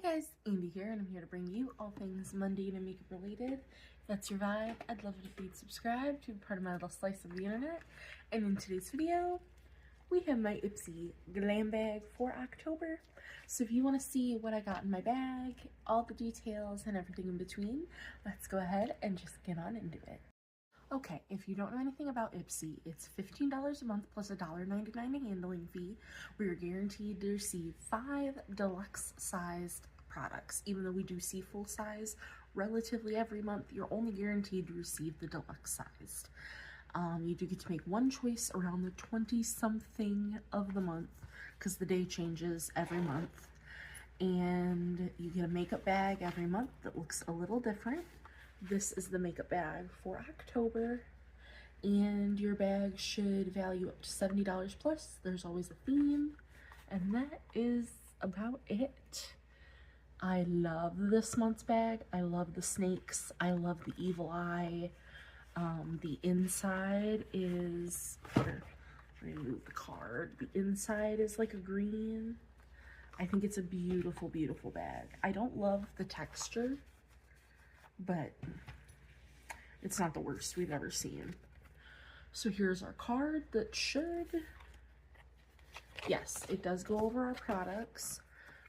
Hi guys, Andy here, and I'm here to bring you all things mundane and makeup related. If that's your vibe, I'd love it if you'd subscribe to be part of my little slice of the internet. And in today's video, we have my Ipsy Glam bag for October. So if you want to see what I got in my bag, all the details and everything in between, let's go ahead and just get on into it. Okay, if you don't know anything about Ipsy, it's $15 a month plus a $1.99 handling fee, where you're guaranteed to receive 5 deluxe sized products. Even though we do see full size relatively every month, you're only guaranteed to receive the deluxe sized. You do get to make one choice around the 20-something of the month, because the day changes every month. And you get a makeup bag every month that looks a little different. This is the makeup bag for October, and your bag should value up to $70 plus. There's always a theme, and that is about it. I love this month's bag. I love the snakes. I love the evil eye. The inside is, remove the card. The inside is like a green. I think it's a beautiful, beautiful bag. I don't love the texture, but it's not the worst we've ever seen. So here's our card that should, yes, it does go over our products.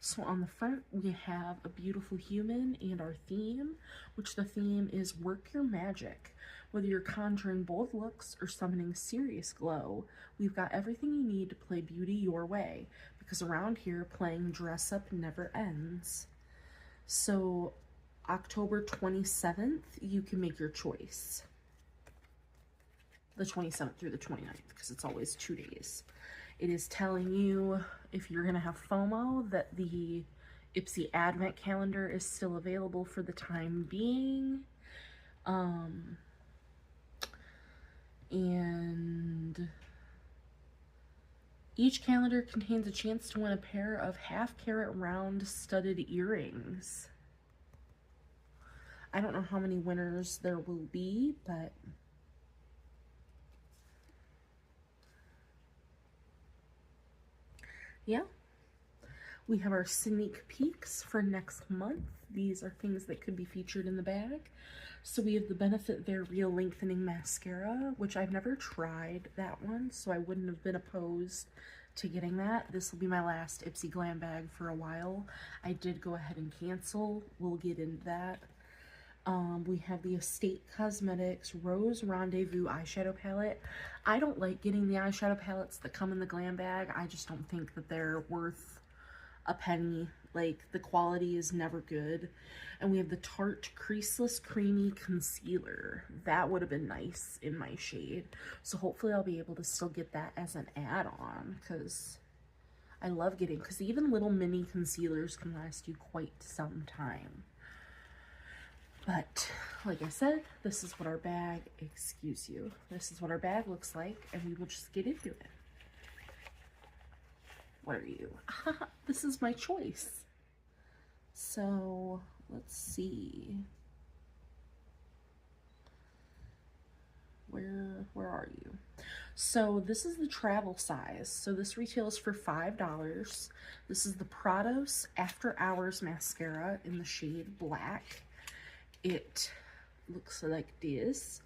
So on the front, we have a beautiful human and our theme, which the theme is work your magic. Whether you're conjuring bold looks or summoning serious glow, we've got everything you need to play beauty your way, because around here, playing dress up never ends. So October 27th, you can make your choice. The 27th through the 29th, because it's always 2 days. It is telling you, if you're gonna have FOMO, that the Ipsy Advent calendar is still available for the time being. And each calendar contains a chance to win a pair of half-carat round studded earrings. I don't know how many winners there will be, but yeah. We have our sneak peeks for next month. These are things that could be featured in the bag. So we have the Benefit Their Real Lengthening Mascara, which I've never tried that one, so I wouldn't have been opposed to getting that. This will be my last Ipsy Glam bag for a while. I did go ahead and cancel. We'll get into that. We have the Estate Cosmetics Rose Rendezvous eyeshadow palette. I don't like getting the eyeshadow palettes that come in the Glam bag. I just don't think that they're worth a penny. Like, the quality is never good. And we have the Tarte Creaseless Creamy Concealer. That would have been nice in my shade. So hopefully I'll be able to still get that as an add-on, because I love getting, because even little mini concealers can last you quite some time. But, like I said, this is what our bag, this is what our bag looks like, and we will just get into it. What are you? This is my choice. So, let's see. Where are you? So, this is the travel size. So, this retails for $5. This is the Prados After Hours Mascara in the shade Black. It looks like this.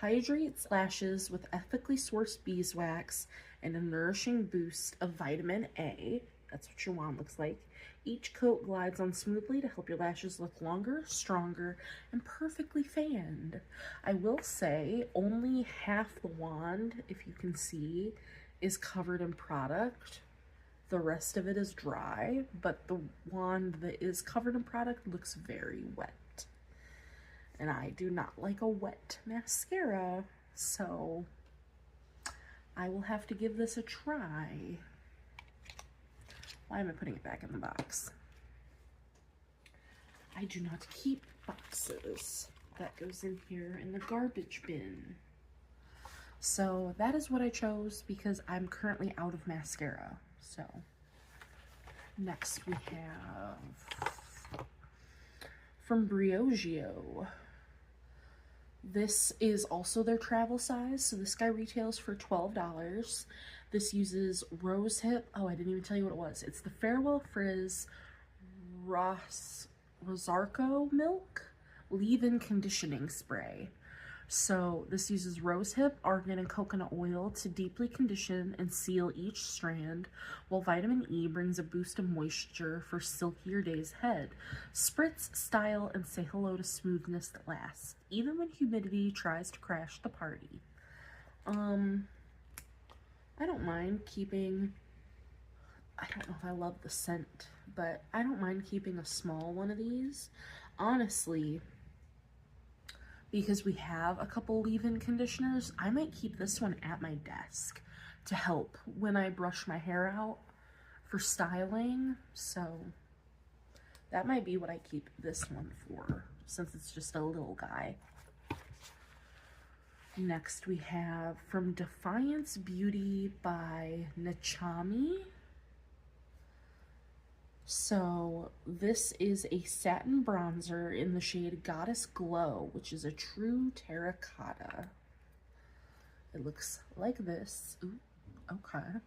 Hydrates lashes with ethically sourced beeswax and a nourishing boost of vitamin A. That's what your wand looks like. Each coat glides on smoothly to help your lashes look longer, stronger, and perfectly fanned. I will say only half the wand, if you can see, is covered in product. The rest of it is dry, but the wand that is covered in product looks very wet. And I do not like a wet mascara, so I will have to give this a try. Why am I putting it back in the box? I do not keep boxes. That goes in here in the garbage bin. So that is what I chose because I'm currently out of mascara. So next we have from Briogeo. This is also their travel size, so this guy retails for $12. This uses Rose Hip. Oh, I didn't even tell you what it was. It's the Farewell Frizz Rosarco Milk Leave-In Conditioning Spray. So this uses rosehip, argan, and coconut oil to deeply condition and seal each strand, while vitamin E brings a boost of moisture for silkier days ahead. Spritz, style, and say hello to smoothness that lasts, even when humidity tries to crash the party. I don't mind keeping, I don't know if I love the scent, but I don't mind keeping a small one of these, honestly, because we have a couple leave-in conditioners. I might keep this one at my desk to help when I brush my hair out for styling, so that might be what I keep this one for, since it's just a little guy. Next we have from Defiance Beauty by Nachami. So this is a satin bronzer in the shade Goddess Glow, which is a true terracotta. It looks like this. Ooh, okay.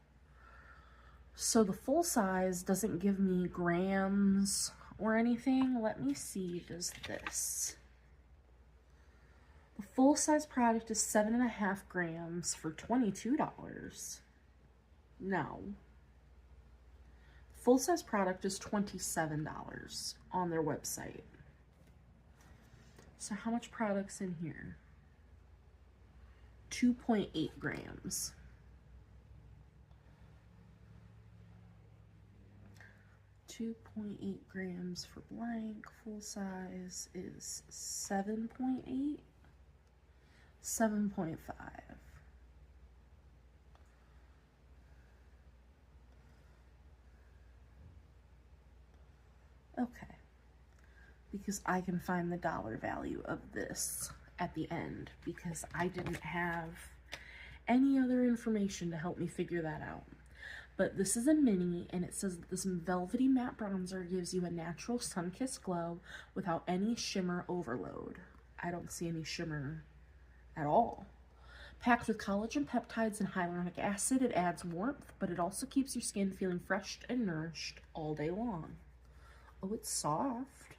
So the full size doesn't give me grams or anything. Let me see, does this? The full size product is 7.5 grams for $22. No. Full size product is $27 on their website. So how much product's in here? 2.8 grams. $2.8 grams for blank. Full size is 7.8. 7.5. Okay, because I can find the dollar value of this at the end, because I didn't have any other information to help me figure that out. But this is a mini, and it says that this velvety matte bronzer gives you a natural sun-kissed glow without any shimmer overload. I don't see any shimmer at all. Packed with collagen peptides and hyaluronic acid, it adds warmth, but it also keeps your skin feeling fresh and nourished all day long. Oh, it's soft.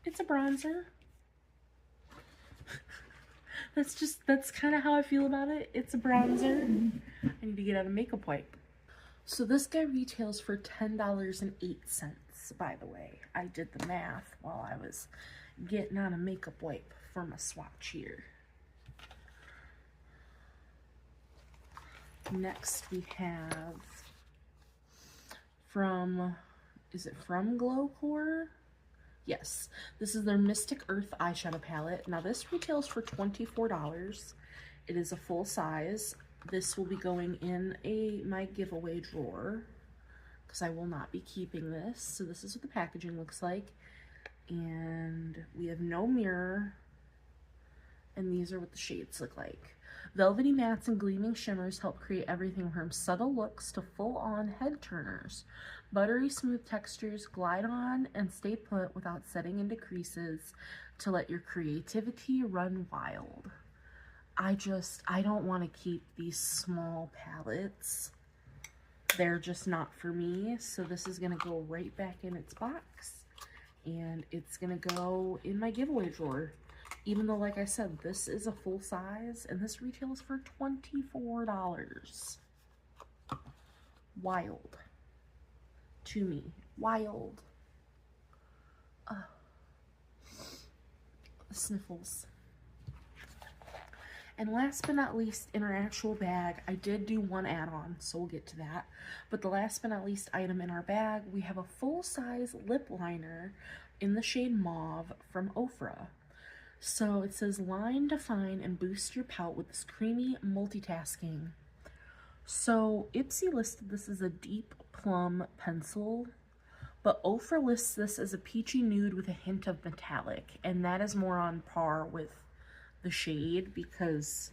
It's a bronzer. That's kind of how I feel about it. It's a bronzer. I need to get out a makeup wipe. So this guy retails for $10.08, by the way. I did the math while I was getting on a makeup wipe for my swatch here. Next we have from, is it from Glowcore? Yes, this is their Mystic Earth eyeshadow palette. Now this retails for $24. It is a full size. This will be going in my giveaway drawer because I will not be keeping this. So this is what the packaging looks like. And we have no mirror. And these are what the shades look like. Velvety mattes and gleaming shimmers help create everything from subtle looks to full-on head turners. Buttery smooth textures glide on and stay put without setting into creases to let your creativity run wild. I don't want to keep these small palettes. They're just not for me. So this is going to go right back in its box. And it's going to go in my giveaway drawer. Even though, like I said, this is a full size and this retails for $24. Wild. To me. Wild. Sniffles. And last but not least, in our actual bag, I did do one add-on, so we'll get to that. But the last but not least item in our bag, we have a full-size lip liner in the shade Mauve from Ofra. So it says, line, define, and boost your pout with this creamy multitasking. So Ipsy listed this as a deep plum pencil, but Ofra lists this as a peachy nude with a hint of metallic, and that is more on par with the shade because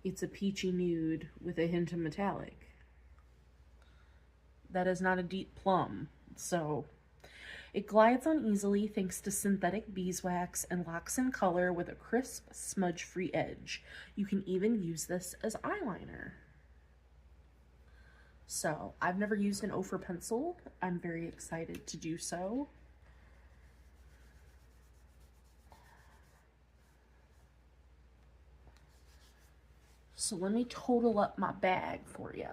it's a peachy nude with a hint of metallic. That is not a deep plum. So It glides on easily thanks to synthetic beeswax and locks in color with a crisp, smudge-free edge. You can even use this as eyeliner. So, I've never used an ochre pencil. I'm very excited to do so. So let me total up my bag for you.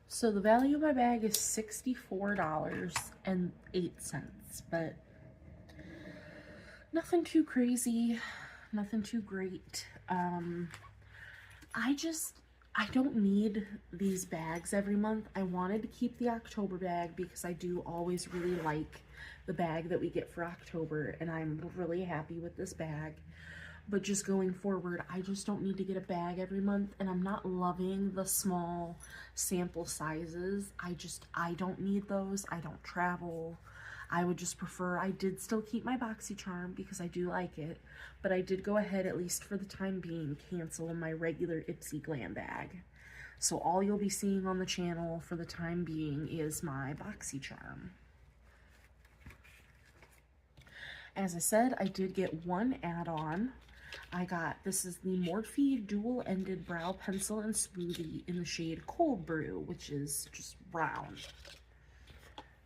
So the value of my bag is $64.08, but nothing too crazy, nothing too great. I don't need these bags every month. I wanted to keep the October bag because I do always really like the bag that we get for October, and I'm really happy with this bag. But just going forward, I just don't need to get a bag every month, and I'm not loving the small sample sizes. I don't need those. I don't travel. I would just prefer, I did still keep my BoxyCharm because I do like it, but I did go ahead, at least for the time being, cancel my regular Ipsy Glam bag. So all you'll be seeing on the channel for the time being is my BoxyCharm. As I said, I did get one add-on. This is the Morphe dual-ended brow pencil and spoolie in the shade Cold Brew, which is just brown.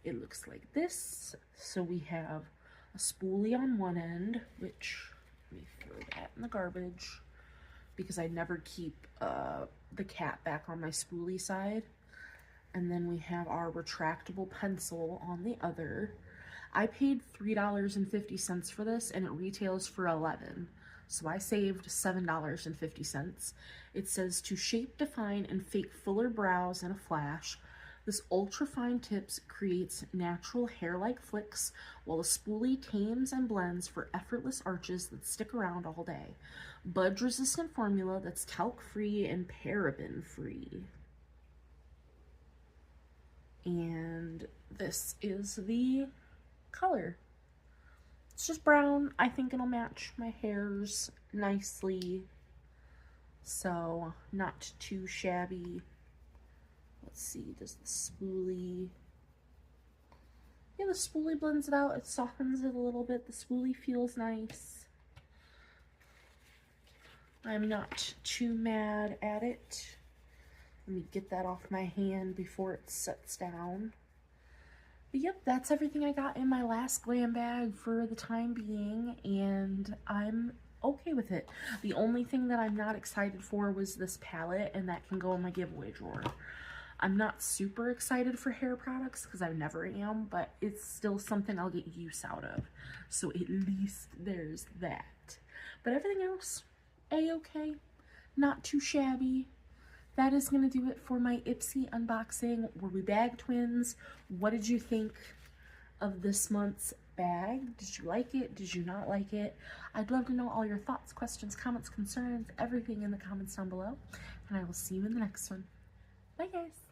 It looks like this. So we have a spoolie on one end, which, let me throw that in the garbage because I never keep the cap back on my spoolie side. And then we have our retractable pencil on the other. I paid $3.50 for this, and it retails for $11. So I saved $7.50. It says to shape, define, and fake fuller brows in a flash. This ultra-fine tips creates natural hair-like flicks, while the spoolie tames and blends for effortless arches that stick around all day. Budge-resistant formula that's talc-free and paraben-free. And this is the color. It's just brown. I think it'll match my hairs nicely, so not too shabby. Let's see, does the spoolie, yeah, the spoolie blends it out. It softens it a little bit. The spoolie feels nice. I'm not too mad at it. Let me get that off my hand before it sets down. But yep, that's everything I got in my last glam bag for the time being, and I'm okay with it. The only thing that I'm not excited for was this palette, and that can go in my giveaway drawer. I'm not super excited for hair products because I never am, but it's still something I'll get use out of. So at least there's that. But everything else, a-okay. Not too shabby. That is going to do it for my Ipsy unboxing. Were we bag twins? What did you think of this month's bag? Did you like it? Did you not like it? I'd love to know all your thoughts, questions, comments, concerns, everything in the comments down below. And I will see you in the next one. Bye, guys.